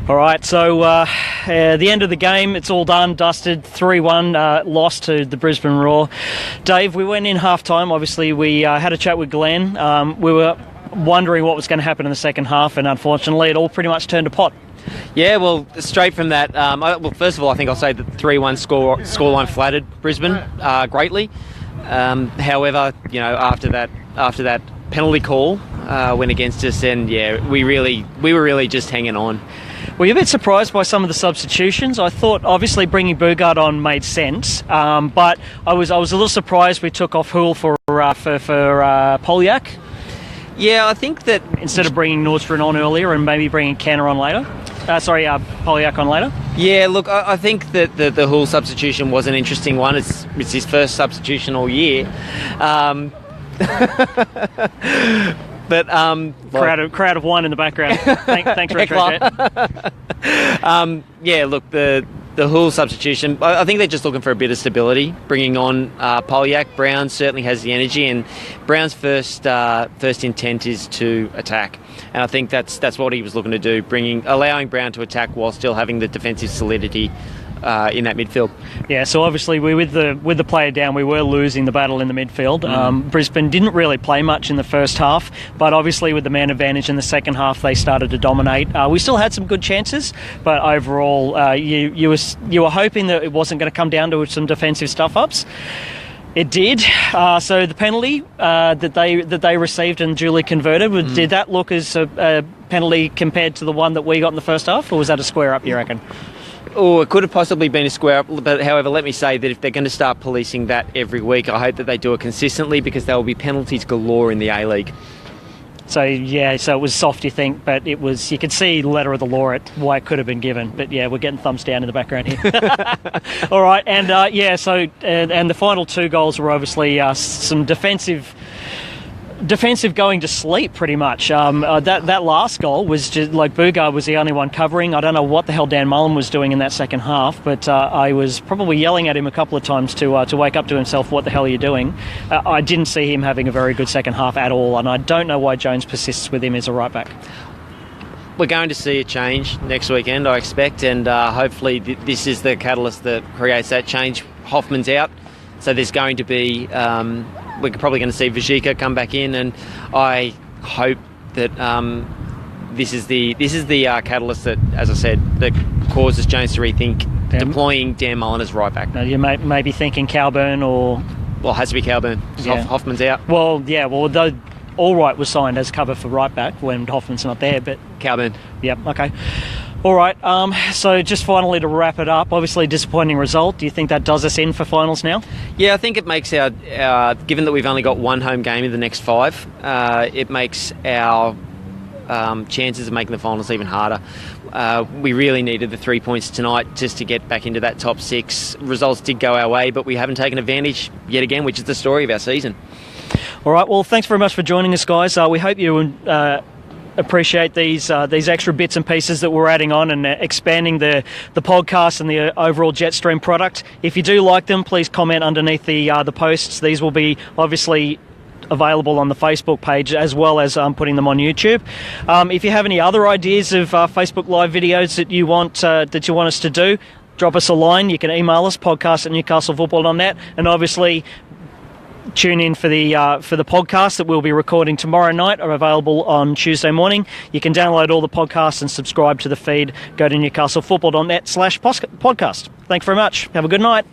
All right, so the end of the game, it's all done, dusted, 3-1, lost to the Brisbane Roar. Dave, we went in half-time. Obviously, we had a chat with Glenn. We were wondering what was going to happen in the second half, and unfortunately, it all pretty much turned to pot. Yeah, well, straight from that, first of all, I think I'll say the 3-1 scoreline flattered Brisbane greatly. However, after that penalty call went against us, and we were really just hanging on. Were you a bit surprised by some of the substitutions? I thought obviously bringing Bugard on made sense, but I was a little surprised we took off Houle for Polyak. Yeah, I think that instead of bringing Nordstrom on earlier and maybe bringing Canner on later. Polyak on later. Yeah, look, I think that the Houle substitution was an interesting one. It's his first substitution all year. But crowd of one in the background. Thanks, Retro. Look, the Houle substitution, I think they're just looking for a bit of stability, bringing on Polyak. Brown certainly has the energy, and Brown's first intent is to attack, and I think that's what he was looking to do, allowing Brown to attack while still having the defensive solidity in that midfield. Yeah, so obviously with the player down, we were losing the battle in the midfield. Brisbane didn't really play much in the first half, but obviously with the man advantage in the second half, they started to dominate. We still had some good chances, but overall, you were hoping that it wasn't going to come down to some defensive stuff-ups. It did. So the penalty that they received and duly converted, did that look as a penalty compared to the one that we got in the first half, or was that a square up, you reckon? Oh, it could have possibly been a square up, but however, let me say that if they're going to start policing that every week, I hope that they do it consistently, because there will be penalties galore in the A-League. So it was soft, you think, but it was, you could see the letter of the law why it could have been given. But yeah, we're getting thumbs down in the background here. All right, and and the final two goals were obviously some defensive going to sleep, pretty much. That last goal was just like Bugard was the only one covering. I don't know what the hell Dan Mullen was doing in that second half, but I was probably yelling at him a couple of times to wake up to himself. What the hell are you doing? I didn't see him having a very good second half at all, and I don't know why Jones persists with him as a right back. We're going to see a change next weekend, I expect, and hopefully this is the catalyst that creates that change. Hoffman's out, so there's going to be we're probably going to see Vajika come back in, and I hope that this is the catalyst that, as I said, that causes Jones to rethink deploying Dan Mullen as right back. Now you may be thinking Coburn or... Well, it has to be Coburn, because Hoffman's out. Well, Allright was signed as cover for right back when Hoffman's not there, but... Coburn. Yep, okay. All right, so just finally to wrap it up, obviously a disappointing result. Do you think that does us in for finals now? Yeah, I think it makes our given that we've only got one home game in the next 5, it makes our chances of making the finals even harder. We really needed the 3 points tonight just to get back into that top 6. Results did go our way, but we haven't taken advantage yet again, which is the story of our season. All right, well, thanks very much for joining us, guys. We hope you appreciate these extra bits and pieces that we're adding on and expanding the podcast and the overall Jetstream product. If you do like them, please comment underneath the posts. These will be obviously available on the Facebook page, as well as putting them on YouTube. If you have any other ideas of Facebook Live videos that you want us to do, drop us a line. You can email us, podcast@newcastlefootball.net, and obviously tune in for the podcast that we'll be recording tomorrow night, are available on Tuesday morning. You can download all the podcasts and subscribe to the feed. Go to newcastlefootball.net/podcast. Thanks very much. Have a good night.